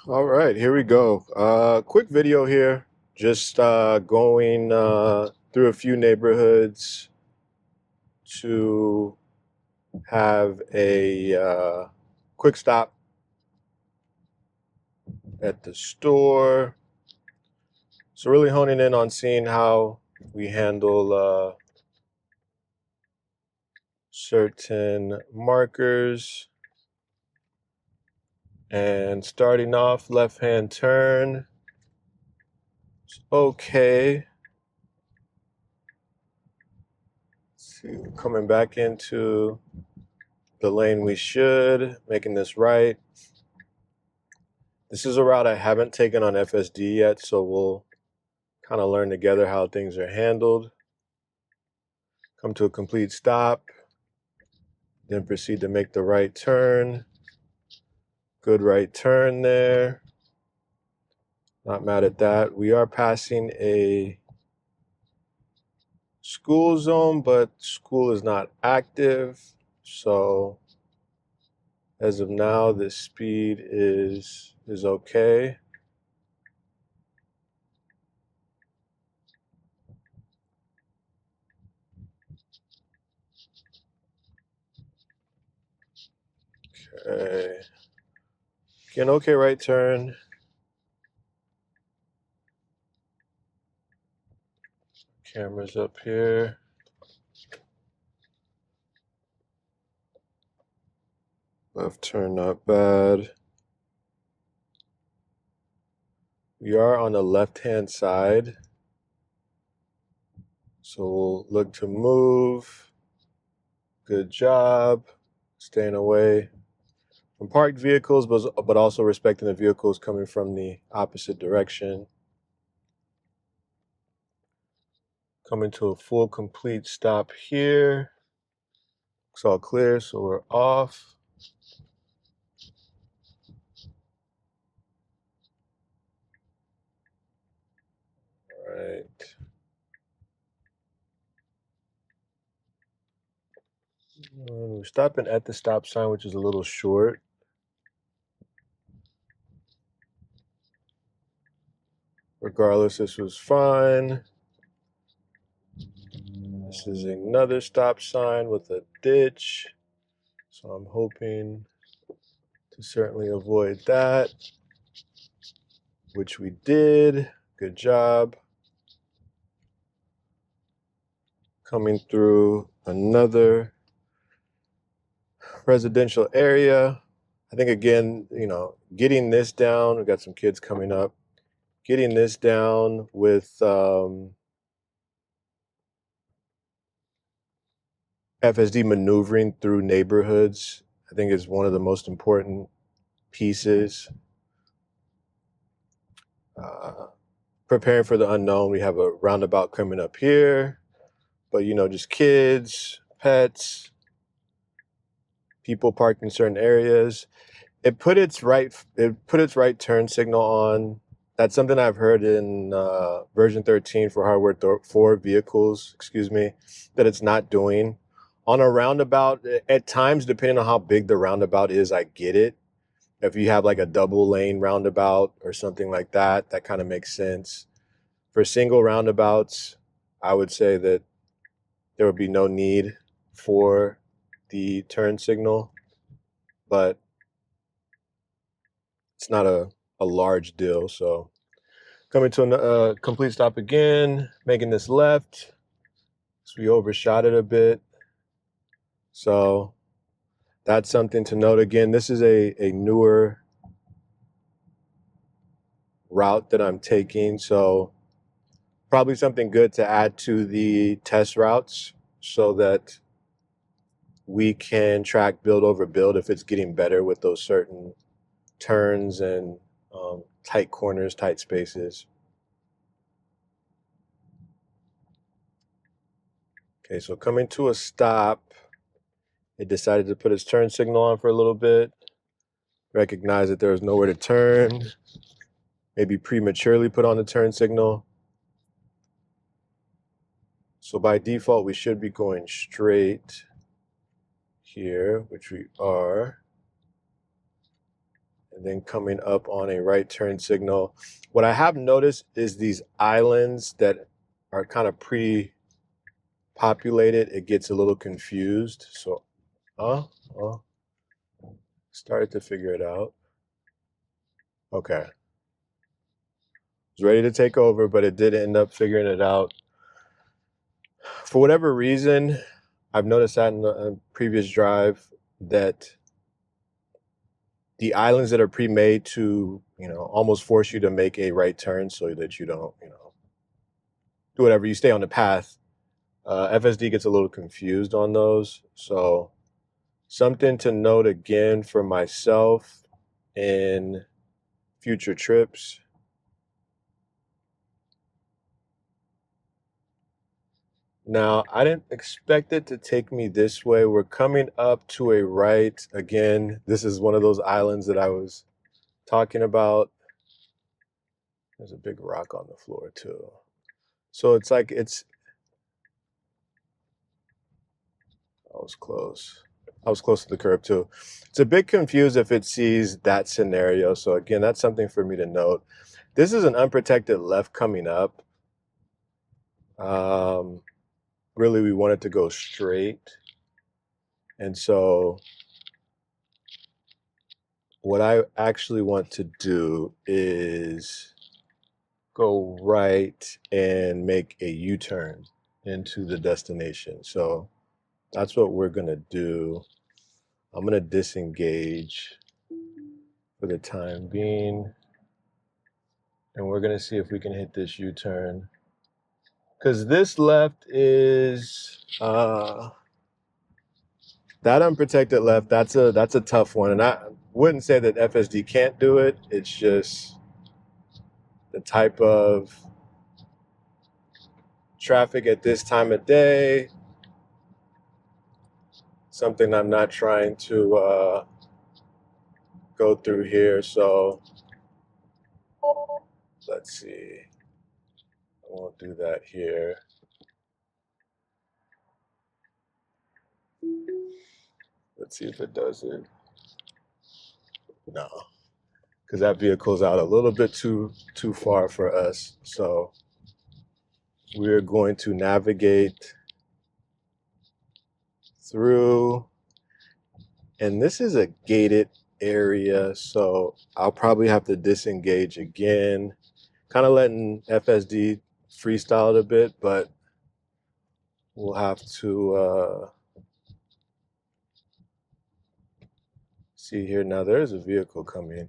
All right, here we go. Quick video here, just going through a few neighborhoods to have a quick stop at the store. So really honing in on seeing how we handle certain markers. And starting off, left-hand turn. It's okay. Let's see, coming back into the lane we should, making this right. This is a route I haven't taken on FSD yet, so we'll kind of learn together how things are handled. Come to a complete stop, then proceed to make the right turn. Good right turn there. Not mad at that. We are passing a school zone, but school is not active. So as of now, the speed is okay. Okay. Again, okay right turn. Camera's up here. Left turn not bad. We are on the left-hand side. So we'll look to move. Good job. Staying away from parked vehicles, but also respecting the vehicles coming from the opposite direction. Coming to a full complete stop here. Looks all clear, so we're off. All right. We're stopping at the stop sign, which is a little short. Regardless, this was fine. This is another stop sign with a ditch. So I'm hoping to certainly avoid that, which we did. Good job. Coming through another residential area. I think again, getting this down, we've got some kids coming up, getting this down with FSD maneuvering through neighborhoods, I think is one of the most important pieces. Preparing for the unknown, we have a roundabout coming up here, but just kids, pets, people parked in certain areas. It put its right turn signal on. That's something I've heard in version 13 for hardware 4 vehicles, that it's not doing. On a roundabout, at times, depending on how big the roundabout is, I get it. If you have like a double lane roundabout or something like that, that kind of makes sense. For single roundabouts, I would say that there would be no need for the turn signal, but it's not a large deal. So coming to a complete stop again, making this left. So we overshot it a bit. So that's something to note. Again, this is a newer route that I'm taking. So probably something good to add to the test routes so that we can track build over build if it's getting better with those certain turns and tight corners, tight spaces. Okay, so coming to a stop, it decided to put its turn signal on for a little bit, recognize that there was nowhere to turn, maybe prematurely put on the turn signal. So by default, we should be going straight here, which we are. and then coming up on a right turn signal. What I have noticed is these islands that are kind of pre-populated, it gets a little confused. So, started to figure it out. Okay. Was ready to take over, but it did end up figuring it out. For whatever reason, I've noticed that in the previous drive that the islands that are pre-made to, almost force you to make a right turn so that you don't, do whatever, you stay on the path. FSD gets a little confused on those. So something to note again for myself in future trips. Now, I didn't expect it to take me this way. We're coming up to a right. Again, this is one of those islands that I was talking about. There's a big rock on the floor too. So it's like I was close. I was close to the curb too. It's a bit confused if it sees that scenario. So again, that's something for me to note. This is an unprotected left coming up. Really, we want it to go straight. And so what I actually want to do is go right and make a U-turn into the destination. So that's what we're gonna do. I'm gonna disengage for the time being, and we're gonna see if we can hit this U-turn. Because this left is that unprotected left, that's a tough one. And I wouldn't say that FSD can't do it. It's just the type of traffic at this time of day, something I'm not trying to go through here. So let's see. I won't do that here. Let's see if it does it. No, because that vehicle's out a little bit too far for us. So we're going to navigate through, and this is a gated area, so I'll probably have to disengage again, kind of letting FSD freestyle it a bit, but we'll have to see here. Now there's a vehicle coming.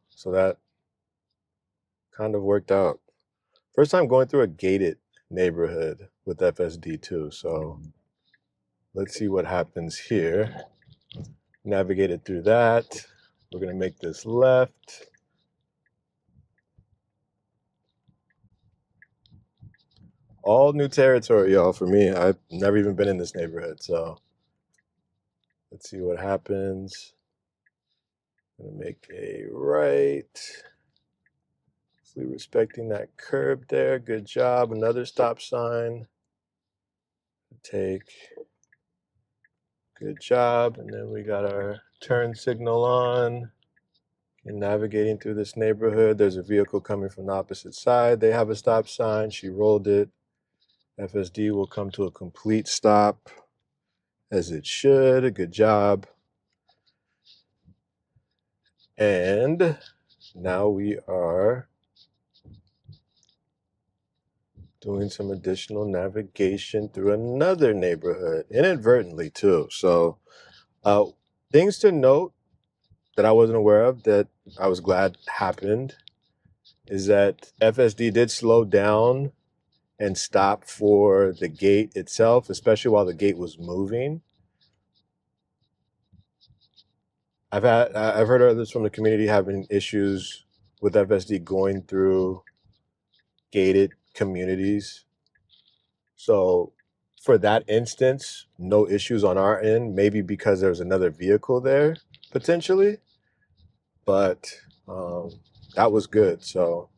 So that kind of worked out. First time going through a gated neighborhood with FSD too. So let's see what happens here. Navigated through that. We're gonna make this left. All new territory, y'all, for me. I've never even been in this neighborhood, so let's see what happens. I'm gonna make a right. Hopefully respecting that curb there. Good job. Another stop sign. Take. Good job. And then we got our turn signal on. And navigating through this neighborhood, there's a vehicle coming from the opposite side. They have a stop sign. She rolled it. FSD will come to a complete stop, as it should. Good job. And now we are doing some additional navigation through another neighborhood, inadvertently too. So things to note that I wasn't aware of that I was glad happened is that FSD did slow down and stop for the gate itself, especially while the gate was moving. I've heard others from the community having issues with FSD going through gated communities. So for that instance, no issues on our end, maybe because there's another vehicle there potentially, but that was good. So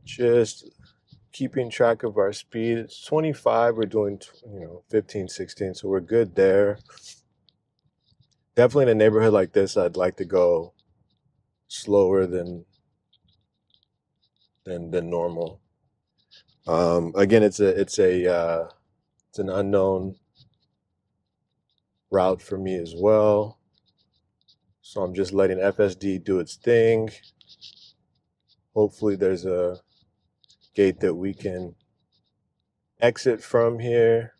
just keeping track of our speed. It's 25. We're doing, 15, 16. So we're good there. Definitely in a neighborhood like this, I'd like to go slower than normal. Again, it's an unknown route for me as well. So I'm just letting FSD do its thing. Hopefully there's a gate that we can exit from here.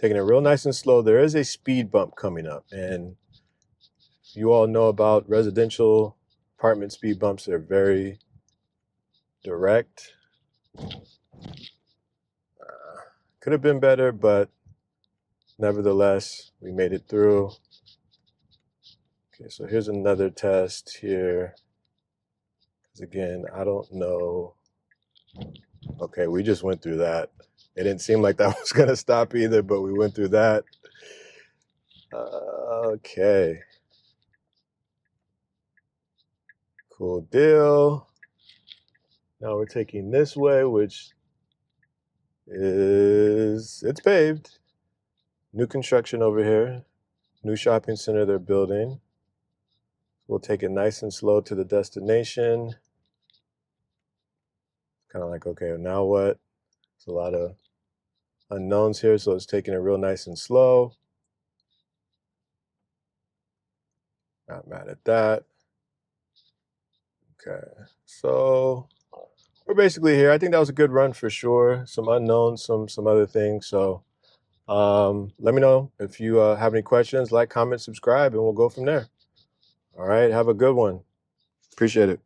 Taking it real nice and slow. There is a speed bump coming up, and you all know about residential apartment speed bumps. They're very direct. Could have been better, but nevertheless, we made it through. Okay, so here's another test here. Because again, I don't know. Okay, we just went through that. It didn't seem like that was going to stop either, but we went through that. Okay. Cool deal. Now we're taking this way, which it's paved. New construction over here. New shopping center they're building. We'll take it nice and slow to the destination. Kind of like, okay, now what? There's a lot of unknowns here, so it's taking it real nice and slow. Not mad at that. Okay, so we're basically here. I think that was a good run for sure. Some unknowns, some other things. So let me know if you have any questions. Like, comment, subscribe, and we'll go from there. All right, have a good one. Appreciate it.